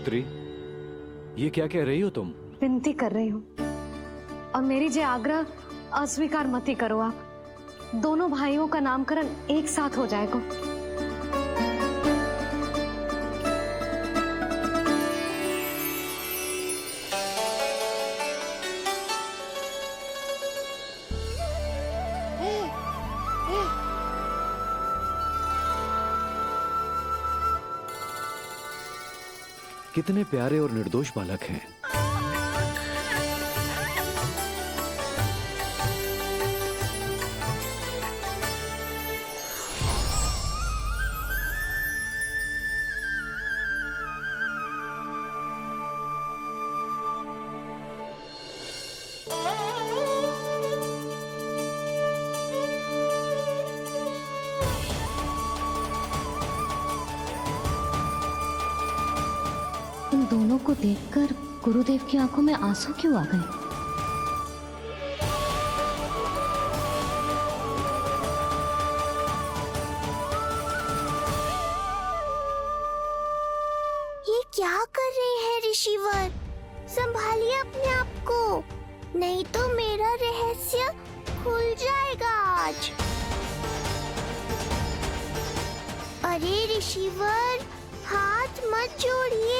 पुत्री, ये क्या कह रही हो तुम? विनती कर रही हूँ और मेरी जे आग्रह अस्वीकार मत ही करो आप। दोनों भाइयों का नामकरण एक साथ हो जाएगा। कितने प्यारे और निर्दोष बालक हैं। इन दोनों को देखकर गुरुदेव की आंखों में आंसू क्यों आ गए? ये क्या कर रहे हैं ऋषिवर? संभालिए अपने आप को, नहीं तो मेरा रहस्य खुल जाएगा आज। अरे ऋषिवर, हाथ मत जोड़िए।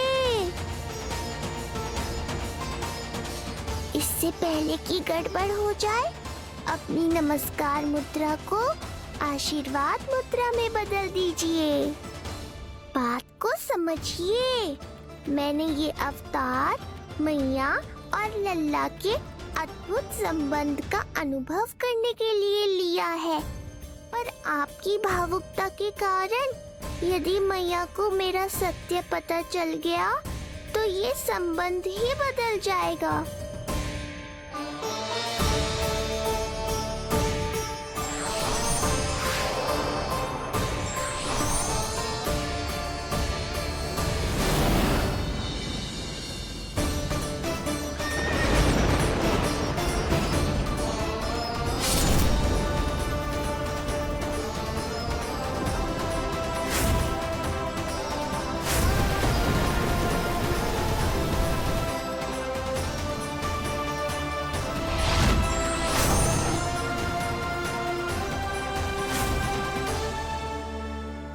इससे पहले कि गड़बड़ हो जाए, अपनी नमस्कार मुद्रा को आशीर्वाद मुद्रा में बदल दीजिए। बात को समझिए। मैंने ये अवतार मैया और लल्ला के अद्भुत संबंध का अनुभव करने के लिए लिया है, पर आपकी भावुकता के कारण यदि मैया को मेरा सत्य पता चल गया तो ये संबंध ही बदल जाएगा।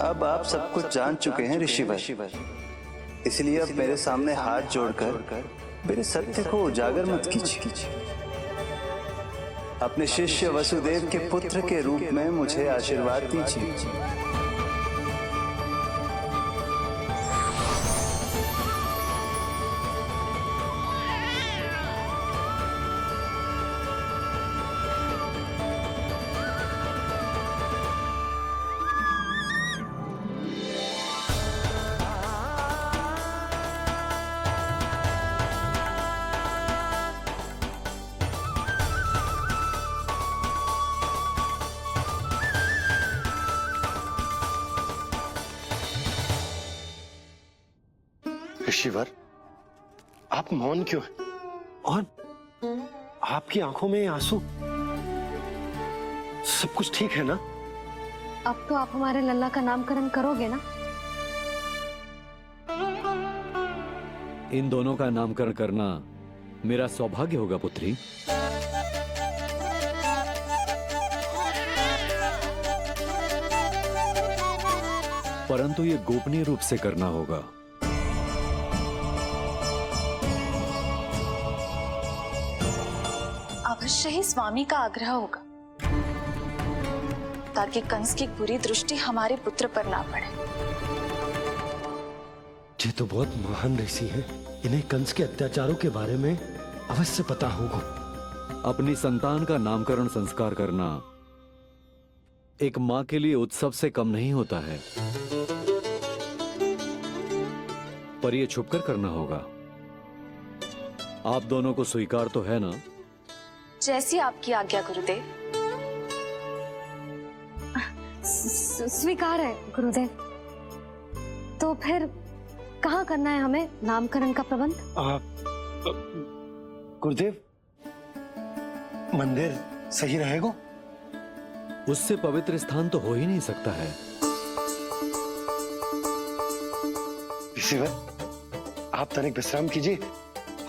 अब आप सब कुछ जान चुके हैं ऋषिवर, इसलिए अब मेरे सामने हाथ जोड़कर मेरे सत्य को उजागर मत कीजिए। अपने शिष्य वसुदेव के पुत्र के रूप में मुझे आशीर्वाद दीजिए। ऋषिवर, आप मौन क्यों हैं? और आपकी आंखों में आंसू? सब कुछ ठीक है ना? अब तो आप हमारे लल्ला का नामकरण करोगे ना? इन दोनों का नामकरण करना मेरा सौभाग्य होगा पुत्री। परंतु ये गोपनीय रूप से करना होगा। अवश्य ही स्वामी का आग्रह होगा, ताकि कंस की बुरी दृष्टि हमारे पुत्र पर ना पड़े। ये तो बहुत महान ऋषि हैं, इन्हें कंस के अत्याचारों के बारे में अवश्य पता होगा। अपनी संतान का नामकरण संस्कार करना एक मां के लिए उत्सव से कम नहीं होता है, पर यह छुपकर करना होगा। आप दोनों को स्वीकार तो है ना? जैसी आपकी आज्ञा गुरुदेव। स्वीकार है गुरुदेव। तो फिर कहाँ करना है हमें नामकरण का प्रबंध? गुरुदेव, मंदिर सही रहेगा? उससे पवित्र स्थान तो हो ही नहीं सकता है। ऋषिवर, आप तनिक विश्राम कीजिए,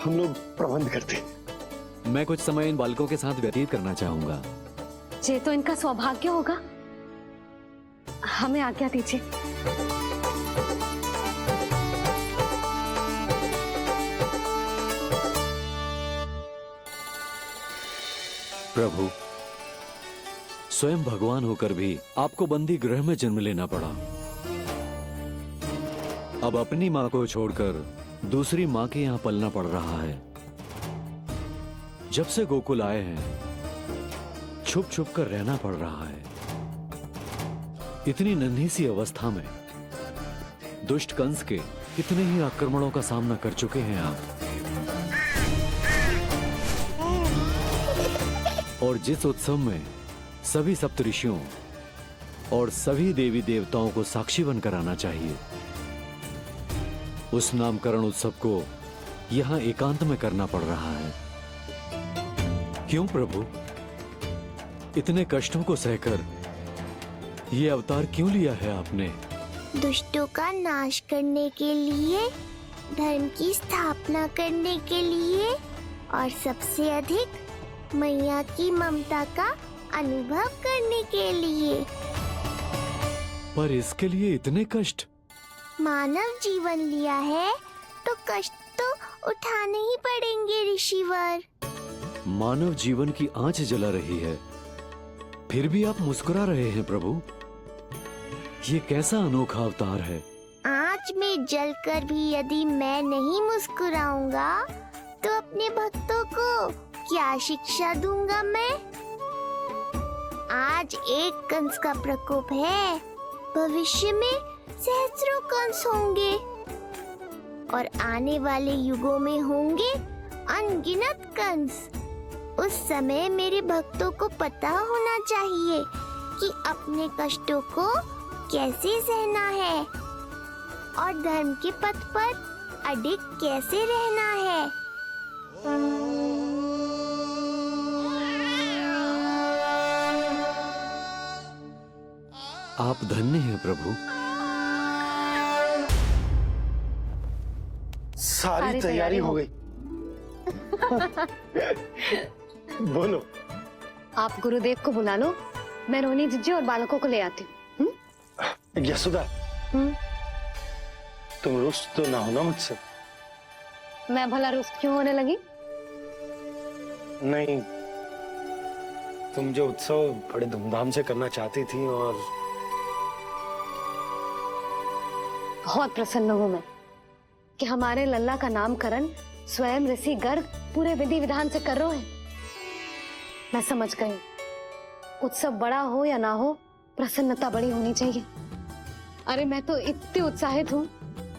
हम लोग प्रबंध करते हैं। मैं कुछ समय इन बालकों के साथ व्यतीत करना चाहूंगा। ये तो इनका सौभाग्य होगा। हमें आज्ञा दीजिए। प्रभु, स्वयं भगवान होकर भी आपको बंदी गृह में जन्म लेना पड़ा। अब अपनी मां को छोड़कर दूसरी मां के यहां पलना पड़ रहा है। जब से गोकुल आए हैं छुप छुप कर रहना पड़ रहा है। इतनी नन्ही सी अवस्था में दुष्ट कंस के कितने ही आक्रमणों का सामना कर चुके हैं आप। और जिस उत्सव में सभी सप्तऋषियों और सभी देवी देवताओं को साक्षी बनकर आना चाहिए, उस नामकरण उत्सव को यहां एकांत में करना पड़ रहा है। क्यों प्रभु, इतने कष्टों को सहकर ये अवतार क्यों लिया है आपने? दुष्टों का नाश करने के लिए, धर्म की स्थापना करने के लिए और सबसे अधिक मैया की ममता का अनुभव करने के लिए। पर इसके लिए इतने कष्ट? मानव जीवन लिया है तो कष्ट तो उठाने ही पड़ेंगे ऋषिवर। मानव जीवन की आंच जला रही है, फिर भी आप मुस्कुरा रहे हैं प्रभु। ये कैसा अनोखा अवतार है। आंच में जलकर भी यदि मैं नहीं मुस्कुराऊंगा तो अपने भक्तों को क्या शिक्षा दूंगा मैं? आज एक कंस का प्रकोप है, भविष्य में सहस्रों कंस होंगे और आने वाले युगों में होंगे अनगिनत कंस। उस समय मेरे भक्तों को पता होना चाहिए कि अपने कष्टों को कैसे सहना है और धर्म के पथ पर अडिग कैसे रहना है। आप धन्य हैं प्रभु। सारी तैयारी हो गई। बोलो। आप गुरुदेव को बुला लो, मैं रोहिणी जीजी और बालकों को ले आती हूँ। यशोदा, तुम रुष्ट तो ना हो ना मुझसे? मैं भला रुष्ट क्यों होने लगी? नहीं, तुम जो उत्सव बड़े धूमधाम से करना चाहती थी और बहुत प्रसन्न हूँ मैं कि हमारे लल्ला का नामकरण स्वयं ऋषि गर्ग पूरे विधि विधान से कर रहे हैं। मैं समझ गई, उत्सव बड़ा हो या ना हो, प्रसन्नता बड़ी होनी चाहिए। अरे मैं तो इतनी उत्साहित हूँ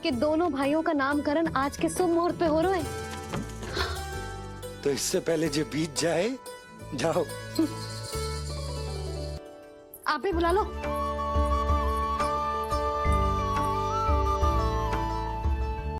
कि दोनों भाइयों का नामकरण आज के शुभ मुहूर्त पे हो रहे हैं। तो इससे पहले जो बीत जाए, जाओ। आप ही बुला लो।